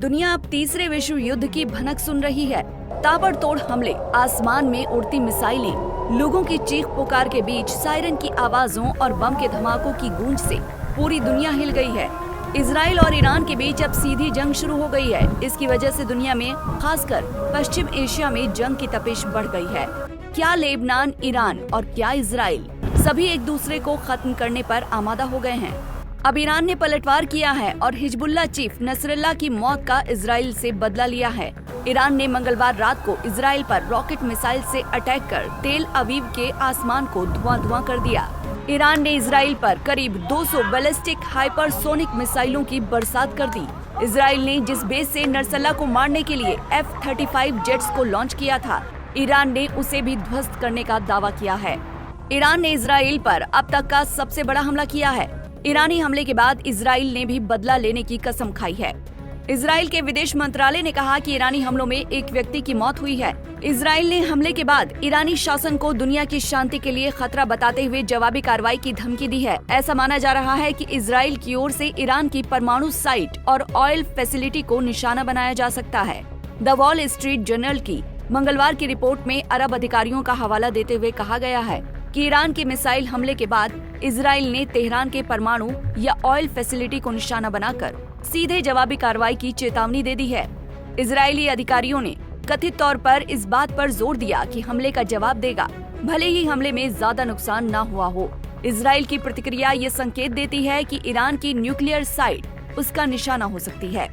दुनिया अब तीसरे विश्व युद्ध की भनक सुन रही है। ताबड़तोड़ हमले, आसमान में उड़ती मिसाइलें, लोगों की चीख पुकार के बीच सायरन की आवाजों और बम के धमाकों की गूंज से पूरी दुनिया हिल गई है। इजराइल और ईरान के बीच अब सीधी जंग शुरू हो गई है। इसकी वजह से दुनिया में, खासकर पश्चिम एशिया में जंग की तपिश बढ़ गई है। क्या लेबनान, ईरान और क्या इजराइल, सभी एक दूसरे को खत्म करने पर आमादा हो गए हैं। अब ईरान ने पलटवार किया है और हिजबुल्लाह चीफ नसरल्लाह की मौत का इजराइल से बदला लिया है। ईरान ने मंगलवार रात को इजराइल पर रॉकेट मिसाइल से अटैक कर तेल अवीव के आसमान को धुआं कर दिया। ईरान ने इजराइल पर करीब 200 बैलिस्टिक हाइपरसोनिक मिसाइलों की बरसात कर दी। इजराइल ने जिस बेस से नसरल्लाह को मारने के लिए F-35 जेट्स को लॉन्च किया था, ईरान ने उसे भी ध्वस्त करने का दावा किया है। ईरान ने इजराइल पर अब तक का सबसे बड़ा हमला किया है। ईरानी हमले के बाद इजराइल ने भी बदला लेने की कसम खाई है। इजराइल के विदेश मंत्रालय ने कहा कि ईरानी हमलों में एक व्यक्ति की मौत हुई है। इजराइल ने हमले के बाद ईरानी शासन को दुनिया की शांति के लिए खतरा बताते हुए जवाबी कार्रवाई की धमकी दी है। ऐसा माना जा रहा है कि इजराइल की ओर से ईरान की परमाणु साइट और ऑयल फैसिलिटी को निशाना बनाया जा सकता है। द वॉल स्ट्रीट जर्नल की मंगलवार की रिपोर्ट में अरब अधिकारियों का हवाला देते हुए कहा गया है कि ईरान के मिसाइल हमले के बाद इजराइल ने तेहरान के परमाणु या ऑयल फैसिलिटी को निशाना बनाकर सीधे जवाबी कार्रवाई की चेतावनी दे दी है। इजरायली अधिकारियों ने कथित तौर पर इस बात पर जोर दिया कि हमले का जवाब देगा, भले ही हमले में ज्यादा नुकसान न हुआ हो। इजराइल की प्रतिक्रिया ये संकेत देती है कि ईरान की न्यूक्लियर साइट उसका निशाना हो सकती है।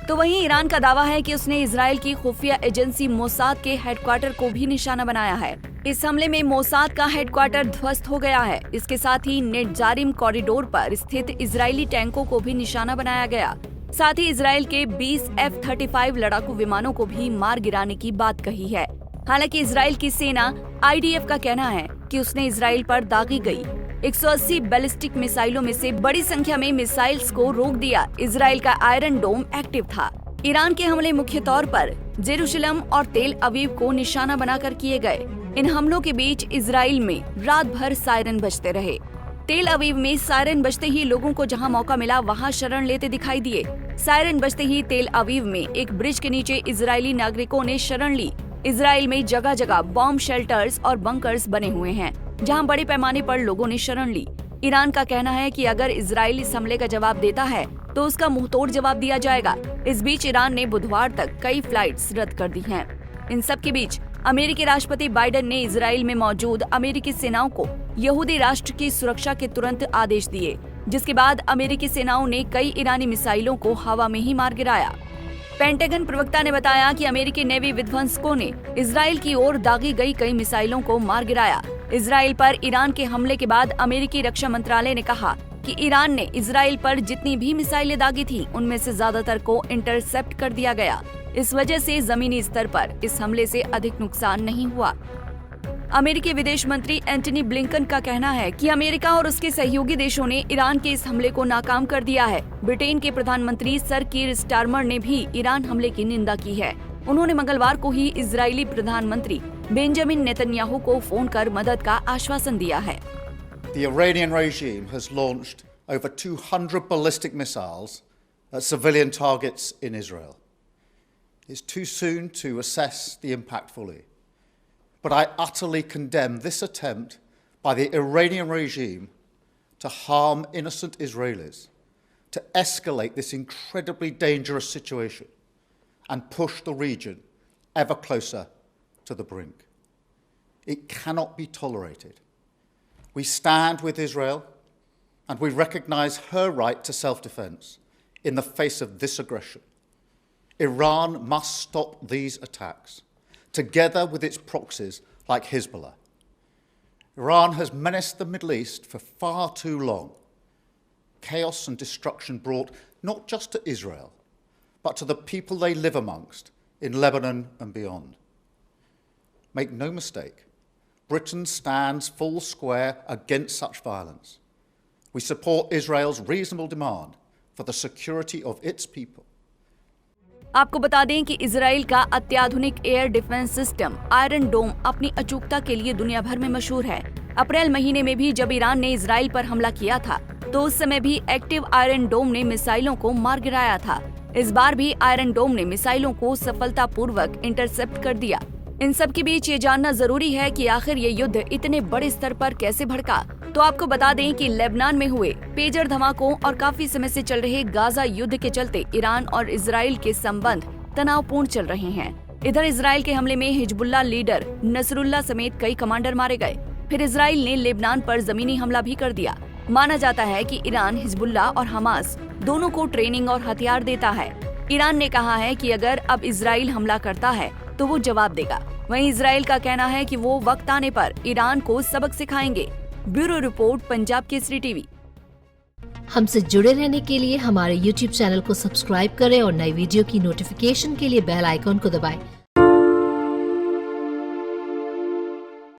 तो वहीं ईरान का दावा है कि उसने इजराइल की खुफिया एजेंसी मोसाद के हेडक्वार्टर को भी निशाना बनाया है। इस हमले में मोसाद का हेडक्वार्टर ध्वस्त हो गया है। इसके साथ ही नेटजारिम कॉरिडोर पर स्थित इजरायली टैंकों को भी निशाना बनाया गया। साथ ही इजराइल के 20 F-35 लड़ाकू विमानों को भी मार गिराने की बात कही है। हालांकि इजराइल की सेना IDF का कहना है कि उसने इजराइल पर दागी गई 180 बैलिस्टिक मिसाइलों में से बड़ी संख्या में मिसाइल्स को रोक दिया। इजराइल का आयरन डोम एक्टिव था। ईरान के हमले मुख्य तौर पर जेरूशलम और तेल अवीव को निशाना बनाकर किए गए। इन हमलों के बीच इजराइल में रात भर सायरन बजते रहे। तेल अवीव में सायरन बजते ही लोगों को जहां मौका मिला वहां शरण लेते दिखाई दिए। सायरन बजते ही तेल अवीव में एक ब्रिज के नीचे इजरायली नागरिकों ने शरण ली। इजराइल में जगह जगह बॉम्ब शेल्टर्स और बंकर्स बने हुए हैं, जहां बड़े पैमाने पर लोगों ने शरण ली। ईरान का कहना है कि अगर इजराइल इस हमले का जवाब देता है तो उसका मुंहतोड़ जवाब दिया जाएगा। इस बीच ईरान ने बुधवार तक कई फ्लाइट्स रद्द कर दी हैं। इन सब के बीच अमेरिकी राष्ट्रपति बाइडेन ने इजराइल में मौजूद अमेरिकी सेनाओं को यहूदी राष्ट्र की सुरक्षा के तुरंत आदेश दिए, जिसके बाद अमेरिकी सेनाओं ने कई ईरानी मिसाइलों को हवा में ही मार गिराया। पेंटागन प्रवक्ता ने बताया कि अमेरिकी नेवी विध्वंसकों ने इजराइल की ओर दागी गई कई मिसाइलों को मार गिराया। इजराइल पर ईरान के हमले के बाद अमेरिकी रक्षा मंत्रालय ने कहा कि ईरान ने इजराइल पर जितनी भी मिसाइलें दागी थी, उनमें से ज्यादातर को इंटरसेप्ट कर दिया गया। इस वजह से जमीनी स्तर पर इस हमले से अधिक नुकसान नहीं हुआ। अमेरिकी विदेश मंत्री एंटनी ब्लिंकन का कहना है कि अमेरिका और उसके सहयोगी देशों ने ईरान के इस हमले को नाकाम कर दिया है। ब्रिटेन के प्रधानमंत्री सर कीर स्टारमर ने भी ईरान हमले की निंदा की है। उन्होंने मंगलवार को ही इजरायली प्रधानमंत्री बेंजामिन नेतन्याहू को फोन कर मदद का आश्वासन दिया है। The Iranian regime has launched over 200 ballistic missiles at civilian targets in Israel. It's too soon to assess the impact fully, but I utterly condemn this attempt by the Iranian regime to harm innocent Israelis, to escalate this incredibly dangerous situation and push the region ever closer to the brink. It cannot be tolerated. We stand with Israel and we recognize her right to self-defense in the face of this aggression. Iran must stop these attacks, together with its proxies like Hezbollah. Iran has menaced the Middle East for far too long. Chaos and destruction brought not just to Israel, but to the people they live amongst in Lebanon and beyond. Make no mistake, Britain stands full square against such violence. We support Israel's reasonable demand for the security of its people. आपको बता दें कि Israel का अत्याधुनिक air defence system iron डोम अपनी अचूकता के लिए दुनिया भर में मशहूर है। अप्रैल महीने में भी जब ईरान ने इजराइल पर हमला किया था, तो उस समय भी एक्टिव आयरन डोम ने मिसाइलों को मार गिराया था। इस बार भी आयरन डोम ने मिसाइलों को सफलतापूर्वक इंटरसेप्ट कर दिया। इन सब के बीच ये जानना जरूरी है कि आखिर ये युद्ध इतने बड़े स्तर पर कैसे भड़का। तो आपको बता दें कि लेबनान में हुए पेजर धमाकों और काफी समय से चल रहे गाजा युद्ध के चलते ईरान और इजराइल के संबंध तनावपूर्ण चल रहे हैं। इधर इजराइल के हमले में हिजबुल्लाह लीडर नसरुल्लाह समेत कई कमांडर मारे गए। फिर इजराइल ने लेबनान पर जमीनी हमला भी कर दिया। माना जाता है कि ईरान हिजबुल्लाह और हमास दोनों को ट्रेनिंग और हथियार देता है। ईरान ने कहा है कि अगर अब इजराइल हमला करता है तो वो जवाब देगा। वहीं इजराइल का कहना है कि वो वक्त आने पर ईरान को सबक सिखाएंगे। Bureau report, Punjab Kesari TV. हमसे जुड़े रहने के लिए हमारे YouTube चैनल को सब्सक्राइब करें और नई वीडियो की नोटिफिकेशन के लिए बेल आइकॉन को दबाएं।